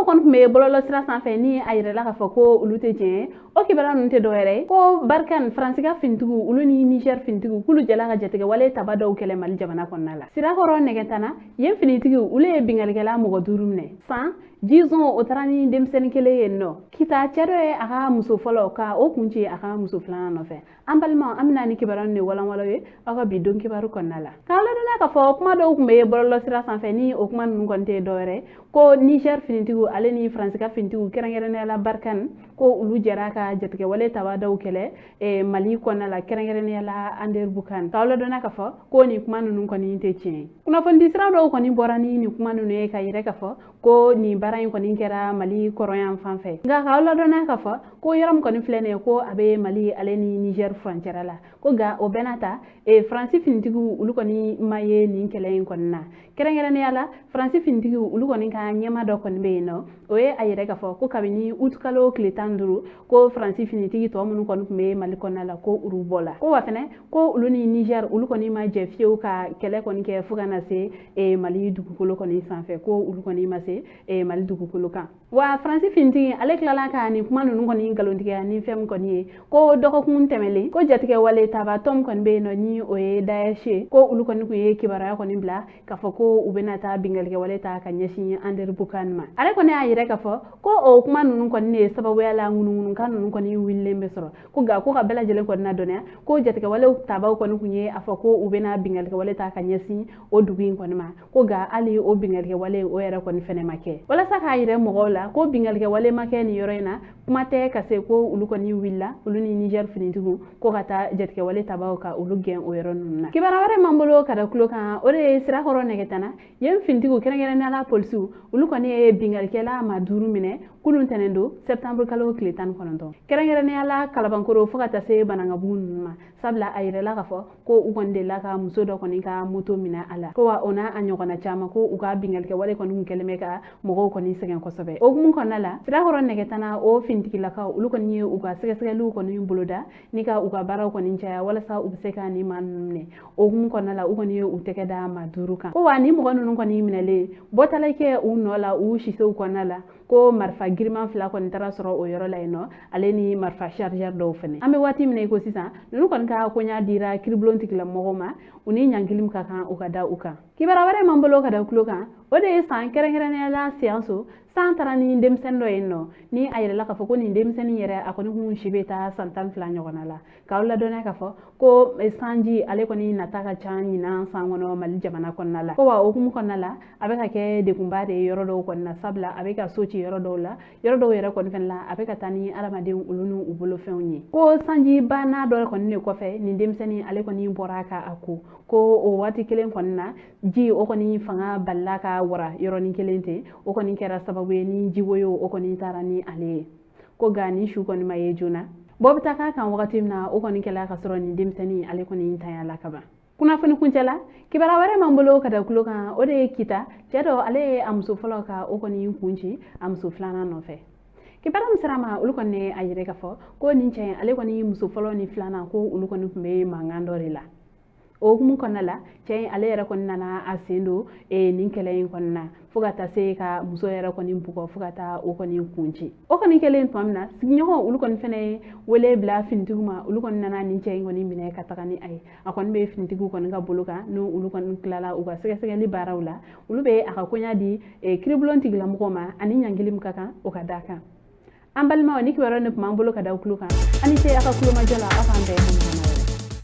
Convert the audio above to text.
dɔw kɔni tun bɛ bɔlɔlɔ sira sanfɛ ni a yirala k'a fɔ ko olu tɛ tiɲɛ o kibaruya ninnu tɛ dɔwɛrɛ ko Barkan Faransiga finitigiw olu ni Niger finitigiw k'olu jɛla ka jatigɛ wale taba dɔw kɛlɛ Mali jamana kɔnɔna la. Sirakɔrɔ Nɛgɛtana yen finitigiw olu ye bingalikɛla mɔgɔ 5 minɛ. San Jizon o taara ni denmisɛnnin kelen yen nɔ. Kita cɛ dɔ ye a ka muso fɔlɔ ka o kun ci a ka muso filanan nɔfɛ. An balimaw an bɛna ni kibaruya ninnu de walanwala ye aw ka bi don kibaru kɔnɔna la. K'aw ladɔnniya k'a fɔ kuma dɔw tun bɛ bɔlɔlɔ sira sanfɛ ni o kuma ninnu kɔni tɛ dɔwɛrɛ ko Niger finitigiw ale ni Faransiga finitigiw kɛrɛnkɛrɛnnenya la Barkan ko olu jɛra ka jatigɛ wale taba dɔw kɛlɛ Mali kɔnɔna la kɛrɛnkɛrɛnnenya la Ander Bukan. K'aw ladɔnniya k'a fɔ ko nin kuma ninnu kɔni tɛ tiɲɛ. Kunnafoni sira dɔw kɔni bɔra ni nin kuma ninnu ye ka yira k'a fɔ ko nin baara in kɔni kɛra Mali kɔrɔyan fan fɛ. Nka k'aw ladɔnniya k'a fɔ ko yɔrɔ min kɔni filɛ nin ye ko a bɛ Mali ale ni Niger frontière la ko nka o bɛɛ n'a ta Faransi finitigiw olu kɔni ma ye nin kɛlɛ in kɔni na. Kɛrɛnkɛrɛnnenya la Faransi finitigiw olu kɔni ka ɲɛma dɔ kɔni bɛ yen nɔ o ye a yɛrɛ k'a fɔ ko kabini août kalo tile 15 ko Faransi finitigi tɔ minnu kɔni tun bɛ Mali kɔnɔna la ko olu bɔla ko wa fɛnɛ ko olu ni Niger olu kɔni ma jɛ fiyewu ka kɛlɛ kɔni kɛ fo ka na se Mali dugukolo kɔni sanfɛ ko olu kɔni ma se Mali dugukolo kan. Wa Faransi finitigi ale tilala ka nin kuma ninnu kɔni nkalontigiya ni fɛn min kɔni ye ko dɔgɔkun tɛmɛlen ko jatigɛ wale taba tɔm kɔni bɛ yen nɔ ni o ye Daesh ye ko olu kɔni tun ye kibaruya kɔni bila k'a fɔ ko u bɛna taa bingalikɛ wale ta ka ɲɛsin Ander Bukan ma. Ale kɔni y'a yɛrɛ k'a fɔ ko o kuma ninnu kɔni de ye sababuya la ŋunuŋunukan ninnu kɔni wililen bɛ sɔrɔ ko nka ko ka bɛɛ lajɛlen kɔni ladɔnniya ko jatigɛ walew tabaw kɔni tun ye a fɔ ko u bɛna bingalikɛ wale ta ka ɲɛsin o dugu in kɔni ma ko nka hali o bingalikɛ wale o yɛrɛ kɔni fɛnɛ ma kɛ. Walasa k'a yɛrɛ mɔgɔw la ko bingalikɛ wale ma kɛ nin yɔrɔ in na kuma tɛ ka se ko olu kɔni wulila olu ni Niger finitigiw ko ka taa jatigɛ wale tabaw ka olu gɛn o yɔrɔ ninnu na. Kibaruya wɛrɛ m'an bolo ka da tulo kan o de ye Sirakɔrɔ Nɛgɛtana yen finitigiw kɛrɛnkɛrɛnnenya la polisiw olu kɔni ye bingalikɛla ma 5 minɛ kunun tɛnɛn don septembre kalo tile 19 kɛrɛnkɛrɛnnenya la Kalabankoro fo ka taa se Banangabugu ninnu ma sabula a yirɛla k'a fɔ ko u kɔni delila ka muso dɔ kɔni ka moto minɛ a la ko wa o n'a a ɲɔgɔnna caman ko u ka bingalikɛ wale kɔni kun kɛlen bɛ ka mɔgɔw kɔni sɛgɛn kosɛbɛ. O hukumu kɔnɔna la Sirakɔrɔ Nɛgɛtana o finitigilakaw olu kɔni ye u ka sɛgɛsɛgɛliw kɔni boloda ni ka u ka baaraw kɔni caya walasa u bɛ se ka nin maa ninnu minɛ. O hukumu kɔnɔna la u kɔni ye u tɛgɛ da maa 5 kan ko wa ni mɔgɔ ninnu kɔni minɛlen bɔtala kɛ u nɔ la u sisew kɔnɔna la ko marifa giriman 2 kɔni taara sɔrɔ o yɔrɔ la yen nɔ ale ni marifa chargeur dɔw fɛnɛ. An bɛ waati min na i ko sisan ninnu kɔni ka koɲa dira kiribulon tigilamɔgɔw ma u ni ɲangilim ka kan u ka da u kan. Kibaruya wɛrɛ m'an bolo ka da tulo kan o de ye san kɛrɛnkɛrɛnnenya la Siyanso san taara ni denmisɛnnin dɔ yen nɔ ni a yirɛla k'a fɔ ko nin denmisɛnnin yɛrɛ a kɔni kun si bɛ taa san 12 ɲɔgɔnna la k'aw ladɔnniya k'a fɔ ko sanji ale kɔni nata ka ca ɲinan san kɔnɔ Mali jamana kɔnɔna la ko wa o hukumu kɔnɔna la a bɛ ka kɛ degunba de ye yɔrɔ dɔw kɔni na sabula a bɛ ka so ci yɔrɔ dɔw la yɔrɔ dɔw yɛrɛ kɔni fɛnɛ la a bɛ ka taa ni adamadenw olu ni u bolofɛnw ye ko sanji banna dɔ kɔni de kɔfɛ nin denmisɛnnin ale kɔni bɔra ka a ko o waati kelen kɔni na ji o kɔni fanga balila ka wara yɔrɔnin kelen ten o kɔni kɛra sababu ye ni jiwoyo o kɔni taara ni ale ye ko nka ni su kɔni ma ye joona bɔ bɛ taa k'a kan wagati min na o kɔni kɛla ka sɔrɔ nin denmisɛnnin ale kɔni tanya la kaban. Kunnafoni kuncɛ la kibaruya wɛrɛ m'an bolo ka da tulo kan o de ye Kita cɛ dɔ ale ye a muso fɔlɔ ka o kɔni kun ci a muso filanan nɔfɛ. Kibaruya min sera ma olu kɔni a yɛrɛ k'a fɔ ko nin cɛ ale kɔni muso fɔlɔ ni filanan ko olu kɔni tun bɛ mankan dɔ de la. O hukumu kɔnɔna la cɛ in ale yɛrɛ kɔni nana a sen don nin kɛlɛ in kɔni na fo ka taa se ka muso yɛrɛ kɔni bugɔ fo ka taa o kɔni kun ci. O kɔni kɛlen tuma min na sigiɲɔgɔnw olu kɔni fɛnɛ ye wele bila finitigiw ma olu kɔni nana nin cɛ in kɔni minɛ ka taga ni a ye a kɔni bɛ finitigiw kɔni ka bolo kan n'u olu kɔni tilala u ka sɛgɛsɛgɛli baaraw la olu bɛ a ka koɲa di kiribulon tigilamɔgɔw ma ani ɲangili min ka kan o ka da kan. An balimaw ni kibaruya nin tun b'an bolo ka da tulo kan ani ce a ka kulomajɔ la aw k'an bɛɛ